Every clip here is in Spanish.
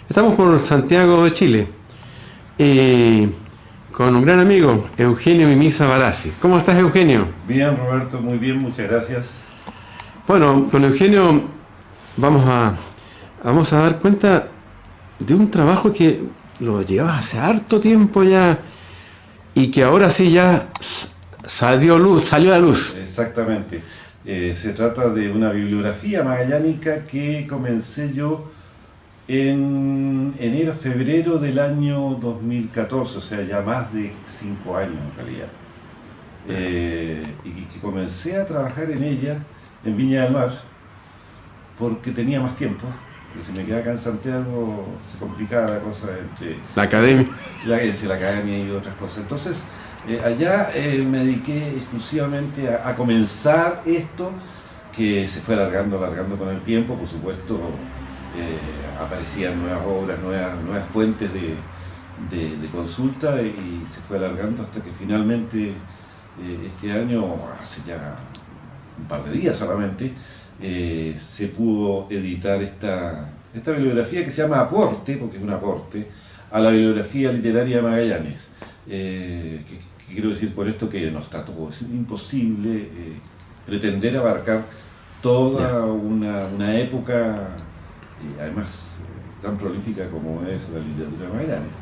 Estamos por Santiago de Chile con un gran amigo, Eugenio Mimisa Barassi. ¿Cómo estás, Eugenio? Bien, Roberto, muy bien, muchas gracias. Bueno, con Eugenio vamos a dar cuenta de un trabajo que lo llevas hace harto tiempo ya y que ahora sí ya salió a la luz. Exactamente. Se trata de una bibliografía magallánica que comencé yo en enero, febrero del año 2014, o sea, ya más de 5 años en realidad. Y que comencé a trabajar en ella en Viña del Mar porque tenía más tiempo. Y si me quedaba acá en Santiago se complicaba la cosa entre la academia, entre la academia y otras cosas. Entonces, allá me dediqué exclusivamente a comenzar esto, que se fue alargando con el tiempo. Por supuesto, aparecían nuevas obras, nuevas fuentes de consulta, y se fue alargando hasta que finalmente este año, hace ya un par de días solamente, se pudo editar esta bibliografía que se llama Aporte, porque es un aporte a la bibliografía literaria de Magallanes. Que quiero decir por esto que no está todo, es imposible pretender abarcar toda una época, además tan prolífica como es la literatura de Magallanes.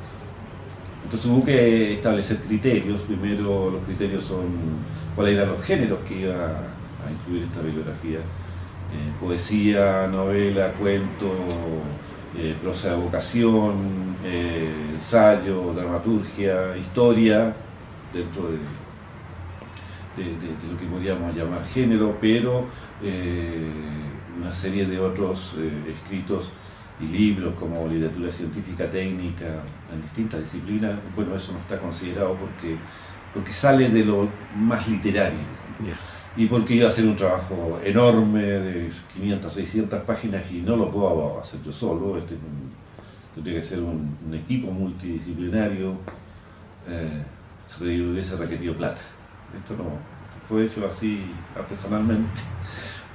Entonces hubo que establecer criterios. Primero, los criterios son cuáles eran los géneros que iba a incluir esta bibliografía: poesía, novela, cuento, prosa de vocación, ensayo, dramaturgia, historia, dentro de lo que podríamos llamar género, pero una serie de otros escritos y libros como literatura científica, técnica, en distintas disciplinas. Bueno, eso no está considerado porque sale de lo más literario. Yeah. Y porque iba a ser un trabajo enorme de 500, 600 páginas y no lo puedo hacer yo solo. Tendría que ser un equipo multidisciplinario, se hubiese requerido plata. Esto no fue hecho así artesanalmente,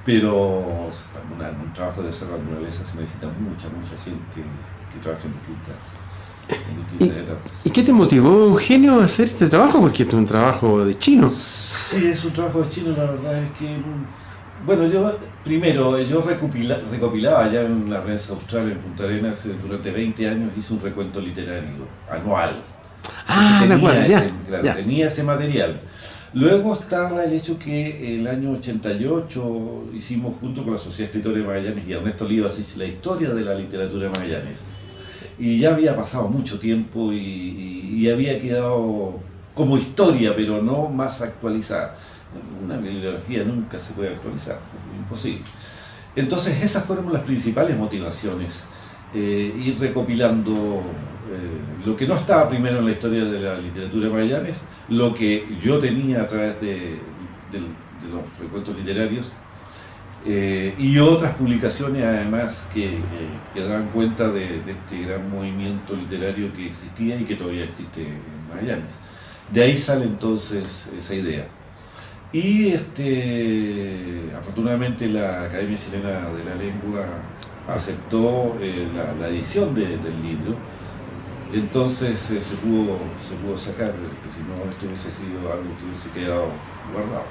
pero un trabajo de esa naturaleza se necesita mucha gente que trabaje en distintas etapas. ¿Y qué te motivó, Eugenio, a hacer este trabajo? Porque esto es un trabajo de chino. Sí, es un trabajo de chino. La verdad es que, bueno, yo recopilaba allá en la prensa austral en Punta Arenas. Durante 20 años hice un recuento literario anual. Me acuerdo, ya. Tenía ese material. Luego estaba el hecho que el año 88 hicimos, junto con la Sociedad de Escritores de Magallanes y Ernesto Livas, la historia de la literatura de Magallanes. Y ya había pasado mucho tiempo y había quedado como historia, pero no más actualizada. Una bibliografía nunca se puede actualizar, es imposible. Entonces esas fueron las principales motivaciones. Ir recopilando lo que no estaba primero en la historia de la literatura de Magallanes, lo que yo tenía a través de los recuentos literarios, y otras publicaciones además que dan cuenta de este gran movimiento literario que existía y que todavía existe en Magallanes. De ahí sale entonces esa idea. Y afortunadamente la Academia Chilena de la Lengua aceptó la edición del libro. Entonces se pudo sacar, porque si no esto hubiese sido algo que hubiese quedado guardado.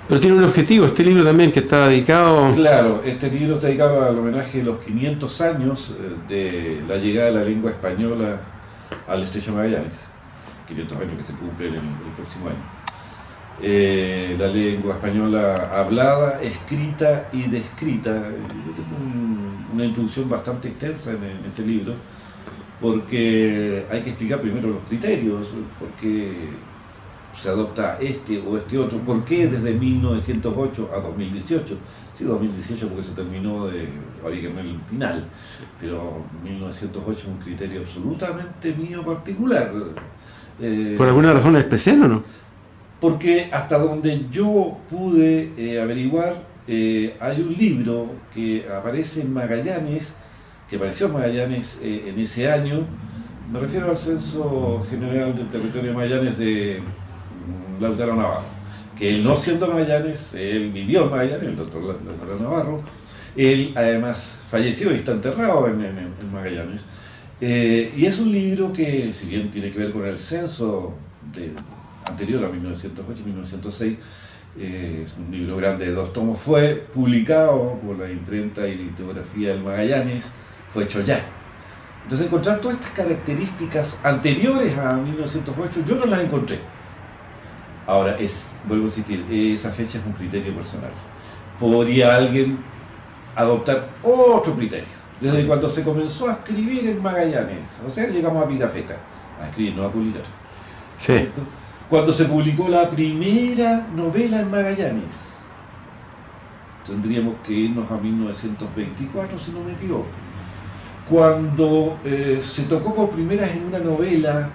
Pero tiene un objetivo este libro también, que está dedicado... Claro, este libro está dedicado al homenaje de los 500 años de la llegada de la lengua española al Estrecho de Magallanes. 500 años que se cumplen el próximo año. La lengua española hablada, escrita y descrita. Yo tengo una introducción bastante extensa en este libro, porque hay que explicar primero los criterios, por qué se adopta este o este otro, por qué desde 1908 a 2018. Sí, 2018 porque se terminó había que ver el final, pero 1908 es un criterio absolutamente mío particular. ¿Por alguna razón especial o no? Porque hasta donde yo pude averiguar, hay un libro que aparece en Magallanes, que apareció en Magallanes en ese año. Me refiero al Censo General del Territorio de Magallanes de Lautaro Navarro, que él, no siendo Magallanes, él vivió en Magallanes, el doctor Lautaro Navarro, Él además falleció y está enterrado en Magallanes. Y es un libro que, si bien tiene que ver con el censo anterior a 1908-1906, es un libro grande de 2 tomos, fue publicado por la imprenta y litografía del Magallanes, fue hecho ya. Entonces encontrar todas estas características anteriores a 1908, yo no las encontré. Ahora, vuelvo a insistir, esa fecha es un criterio personal. Podría alguien adoptar otro criterio. Desde cuando se comenzó a escribir en Magallanes, o sea, llegamos a Pigafetta, a escribir, no a publicar. Sí. ¿Cierto? Cuando se publicó la primera novela en Magallanes, tendríamos que irnos a 1924, si no me equivoco. Cuando se tocó por primera vez en una novela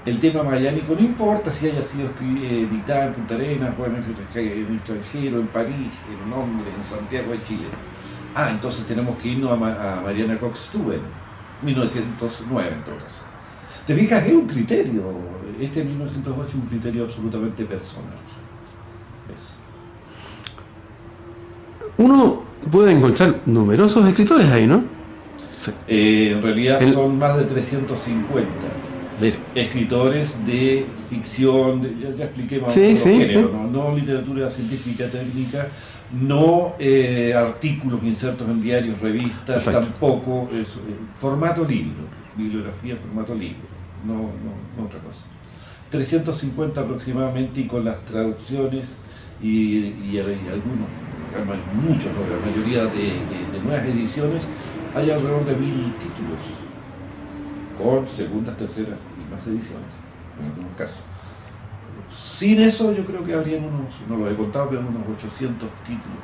el tema magallánico, no importa si haya sido editada en Punta Arenas, o en el extranjero, en París, en Londres, en Santiago de Chile. Entonces tenemos que irnos a Mariana Cox-Steuben, 1909 en todo caso. ¿Te fijas? Es un criterio, 1908 es un criterio absolutamente personal. Eso. Uno puede encontrar numerosos escritores ahí, ¿no? Sí. En realidad son más de 350 escritores de ficción, ya expliqué más o menos los géneros, no literatura científica técnica, no artículos insertos en diarios, revistas, perfecto, tampoco, formato libro, bibliografía, formato libro, no otra cosa. 350 aproximadamente, y con las traducciones y algunos, muchos, ¿no? La mayoría de nuevas ediciones, hay alrededor de 1000 títulos, con segundas, terceras y más ediciones, en algunos casos. Sin eso yo creo que habrían no los he contado, pero unos 800 títulos,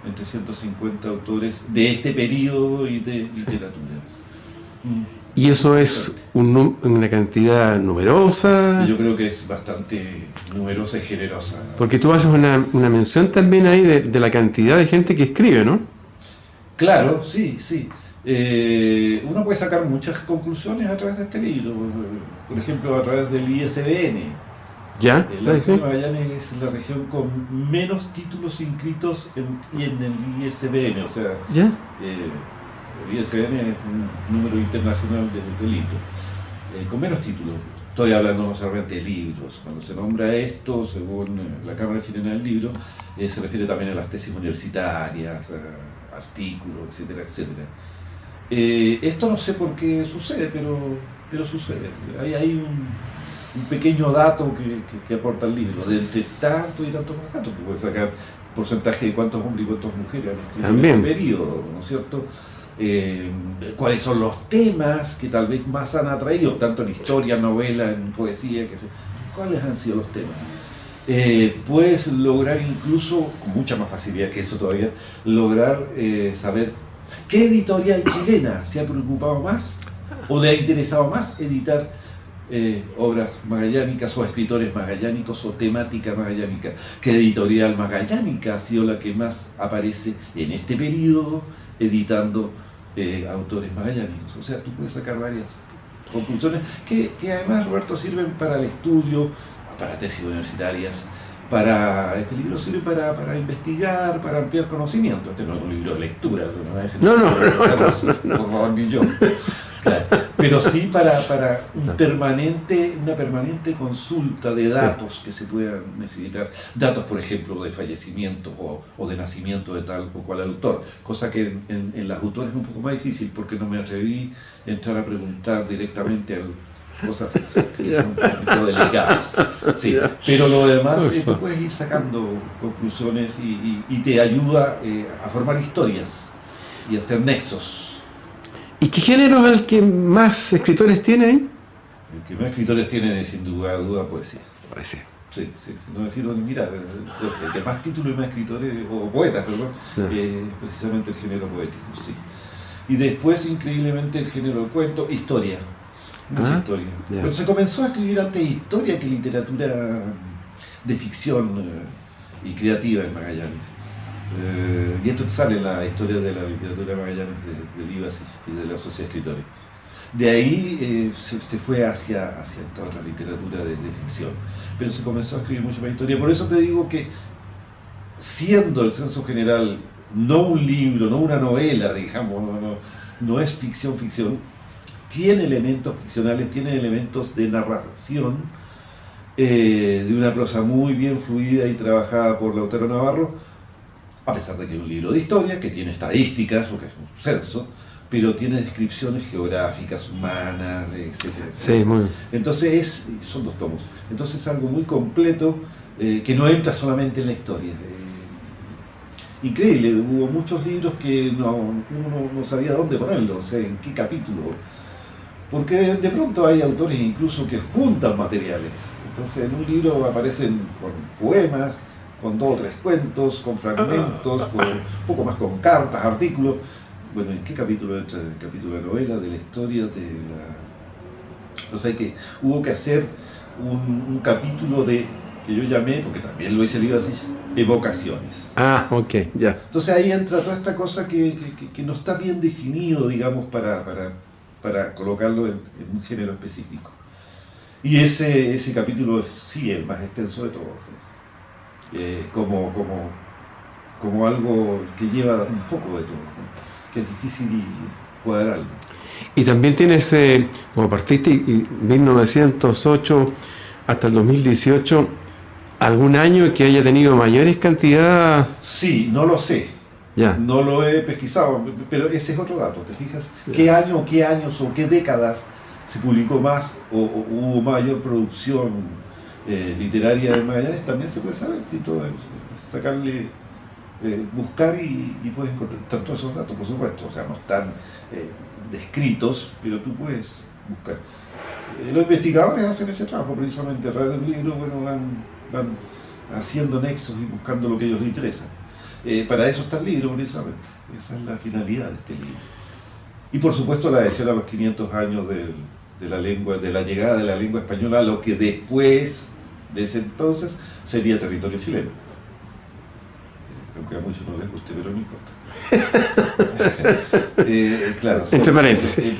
entre 150 autores de este periodo y de literatura. ¿Y eso es una cantidad numerosa? Yo creo que es bastante numerosa y generosa. Porque tú haces una mención también ahí de la cantidad de gente que escribe, ¿no? Claro, sí. Uno puede sacar muchas conclusiones a través de este libro. Por ejemplo, a través del ISBN. ¿Ya? La región de Magallanes es la región con menos títulos inscritos en el ISBN. O sea, ¿ya? El ISBN es un número internacional de libros. Con menos títulos. Estoy hablando no solamente de libros. Cuando se nombra esto, según la Cámara Chilena del Libro, se refiere también a las tesis universitarias, artículos, etcétera, etcétera. Esto no sé por qué sucede, pero sucede. Hay un pequeño dato que aporta el libro, de entre tanto y tanto más datos, puedes sacar porcentaje de cuántos hombres y cuántas mujeres han escrito en este periodo, ¿no es cierto? Cuáles son los temas que tal vez más han atraído, tanto en historia, novela, en poesía, cuáles han sido los temas. Puedes lograr incluso, con mucha más facilidad que eso todavía, lograr saber qué editorial chilena se ha preocupado más o le ha interesado más editar obras magallánicas o escritores magallánicos o temática magallánica, qué editorial magallánica ha sido la que más aparece en este periodo editando autores magallánicos. O sea, tú puedes sacar varias conclusiones que además, Roberto, sirven para el estudio, para tesis universitarias, este libro sirve para investigar, para ampliar conocimiento. Este no es un libro de lectura, por favor, ni yo. Claro. Pero sí para una permanente consulta de datos que se puedan necesitar. Datos, por ejemplo, de fallecimientos o de nacimiento de tal o cual autor. Cosa que en las autores es un poco más difícil, porque no me atreví a entrar a preguntar directamente cosas que son un poquito delicadas. Sí. Pero lo demás, tú puedes ir sacando conclusiones y te ayuda a formar historias y a hacer nexos. ¿Y qué género es el que más escritores tiene ahí? El que más escritores tiene es, sin duda, poesía. Poesía. Sí, no necesito ni mirar. El que más títulos y más escritores, o poetas, perdón, precisamente el género poético, sí. Y después, increíblemente, el género del cuento, historia. Mucha historia. Yeah. Pero se comenzó a escribir antes historia que literatura de ficción y creativa en Magallanes. Y esto sale en la historia de la literatura Magallanes de Libasis y de la Sociedad de Escritores. De ahí se fue hacia esta otra literatura de ficción, pero se comenzó a escribir mucho más historia. Por eso te digo que, siendo el censo general no un libro, no una novela, digamos, no es ficción, tiene elementos ficcionales, tiene elementos de narración, de una prosa muy bien fluida y trabajada por Lautaro Navarro, a pesar de que es un libro de historia, que tiene estadísticas, porque es un censo, pero tiene descripciones geográficas, humanas, etcétera, etcétera. Sí, muy bien. Entonces son 2 tomos, entonces es algo muy completo, que no entra solamente en la historia. Increíble, hubo muchos libros que uno no sabía dónde ponerlos, o sea, en qué capítulo, porque de pronto hay autores incluso que juntan materiales. Entonces en un libro aparecen con poemas, con 2 o 3 cuentos, con fragmentos, con un poco más con cartas, artículos. Bueno, ¿en qué capítulo entra? En el capítulo de novela, de la historia, de la... Entonces hubo que hacer un capítulo que yo llamé, porque también lo hice el libro así, evocaciones. Ah, ok, ya. Entonces ahí entra toda esta cosa que no está bien definido, digamos, para colocarlo en un género específico. Y ese capítulo es sí el más extenso de todos, como algo que lleva un poco de todo, ¿no? Que es difícil cuadrarlo. Y también tienes, como partiste 1908 hasta el 2018, algún año que haya tenido mayores cantidades. Sí, no lo sé. Ya. No lo he pesquisado, pero ese es otro dato, ¿te fijas? Ya. ¿Qué años o qué décadas se publicó más o hubo mayor producción literaria de Magallanes? También se puede saber, si todo es sacarle, buscar y puedes encontrar todos esos datos, por supuesto. O sea, no están descritos, pero tú puedes buscar. Los investigadores hacen ese trabajo precisamente, a través del libro, bueno, van haciendo nexos y buscando lo que a ellos les interesa. Para eso está el libro, precisamente. Esa es la finalidad de este libro. Y por supuesto la adhesión a los 500 años de la llegada de la lengua española a lo que después de ese entonces sería territorio chileno. Aunque a muchos no les guste, pero no importa. Claro, Entre paréntesis.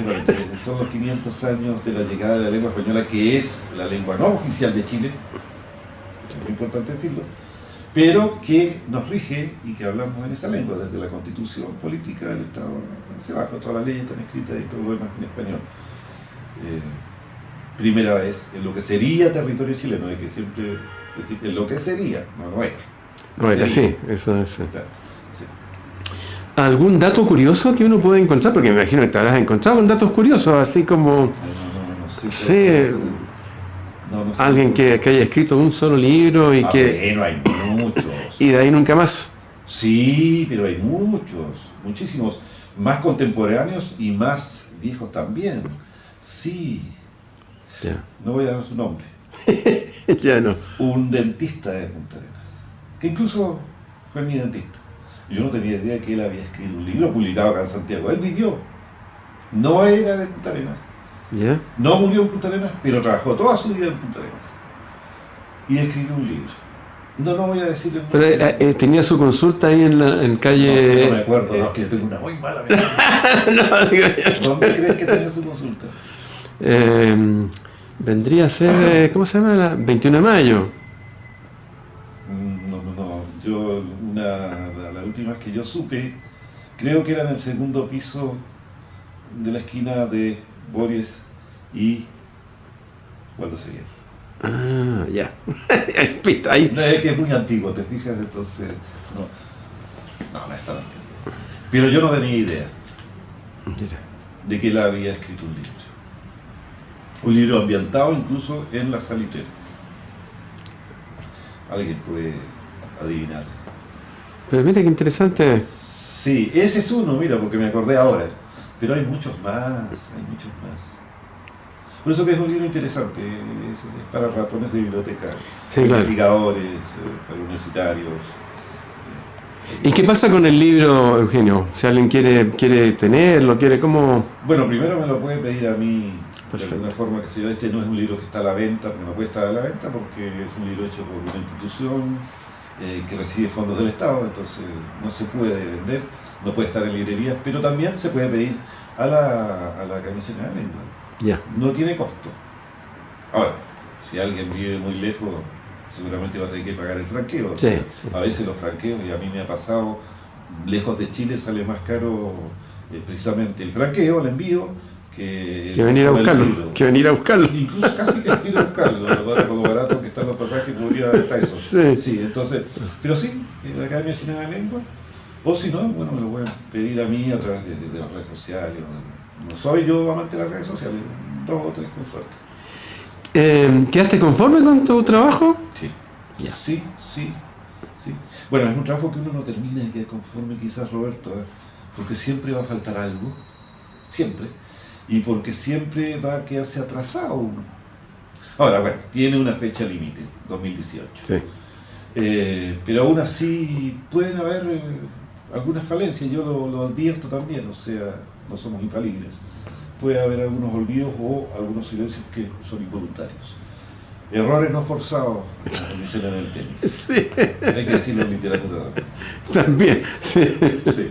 son los 500 años de la llegada de la lengua española, que es la lengua no oficial de Chile, es muy importante decirlo, pero que nos rige y que hablamos en esa lengua, desde la constitución política del Estado hacia abajo, todas las leyes están escritas y todo lo demás en español. Primera vez en lo que sería territorio chileno, de que siempre, es decir, en lo que sería, no era. No era Sería. así, eso es. Claro, sí. ¿Algún dato curioso que uno puede encontrar? Porque me imagino que te habrás encontrado con datos curiosos, así como, No sé. sé, No sé. alguien que haya escrito un solo libro y que Bueno, hay muchos. y de ahí nunca más. Sí, pero hay muchísimos, más contemporáneos y más viejos también. Sí, Ya, no voy a dar su nombre. ya no. Un dentista de Punta Arenas, que incluso fue mi dentista. Yo no tenía idea que él había escrito un libro publicado acá en Santiago. Él vivió, no era de Punta Arenas, ¿Ya? no murió en Punta Arenas, pero trabajó toda su vida en Punta Arenas. Y escribió un libro. No voy a decir el nombre. Pero tenía su consulta ahí en calle. No sé, no me acuerdo, no, es que yo tengo una muy mala memoria. No, digo yo. ¿Dónde crees que tenga su consulta? Vendría a ser, ¿cómo se llama? 21 de mayo. No. Yo, la última vez que yo supe, creo que era en el segundo piso de la esquina de Borges y Waldo Seguel. Ah, ya. Pista ahí. No, es que es muy antiguo, ¿te fijas? Entonces, no es tan antiguo. Pero yo no tenía idea Mira. de que él había escrito un libro. Un libro ambientado incluso en la Salitrera. Alguien puede adivinar. Pero mira qué interesante. Sí, ese es uno, mira, porque me acordé ahora. Pero hay muchos más. Por eso que es un libro interesante, es para ratones de biblioteca, Sí, claro. investigadores, para universitarios. ¿Y qué pasa con el libro, Eugenio? Si alguien quiere tenerlo, ¿cómo? Bueno, primero me lo puede pedir a mí, Perfecto. de alguna forma, que si este no es un libro que está a la venta, porque no puede estar a la venta, porque es un libro hecho por una institución que recibe fondos del Estado, entonces no se puede vender, no puede estar en librerías, pero también se puede pedir a la Academia de la Lengua. Ya. No tiene costo. Ahora, si alguien vive muy lejos, seguramente va a tener que pagar el franqueo. Sí, A veces los franqueos, y a mí me ha pasado lejos de Chile sale más caro precisamente el franqueo, el envío, Que venir a buscarlo. libro. Que venir a buscarlo. Incluso casi que quiero buscarlo, ahora con lo barato que están los pasajes podría estar eso. Sí. Entonces, pero sí, en la Academia Chilena de la Lengua, o si no, bueno, me lo pueden pedir a mí a través de las redes sociales. No soy yo amante de las redes sociales, 2 o 3 con suerte. ¿Quedaste conforme con tu trabajo? Sí, Ya. sí. Bueno, es un trabajo que uno no termina de quedar conforme quizás, Roberto, porque siempre va a faltar algo, siempre, y porque siempre va a quedarse atrasado uno. Ahora, bueno, tiene una fecha límite, 2018. Sí. Pero aún así pueden haber algunas falencias, yo lo advierto también, o sea, no somos infalibles. Puede haber algunos olvidos o algunos silencios que son involuntarios. Errores no forzados, como dicen en el tenis. Sí. Hay que decirlo en literatura también. También, sí. Sí.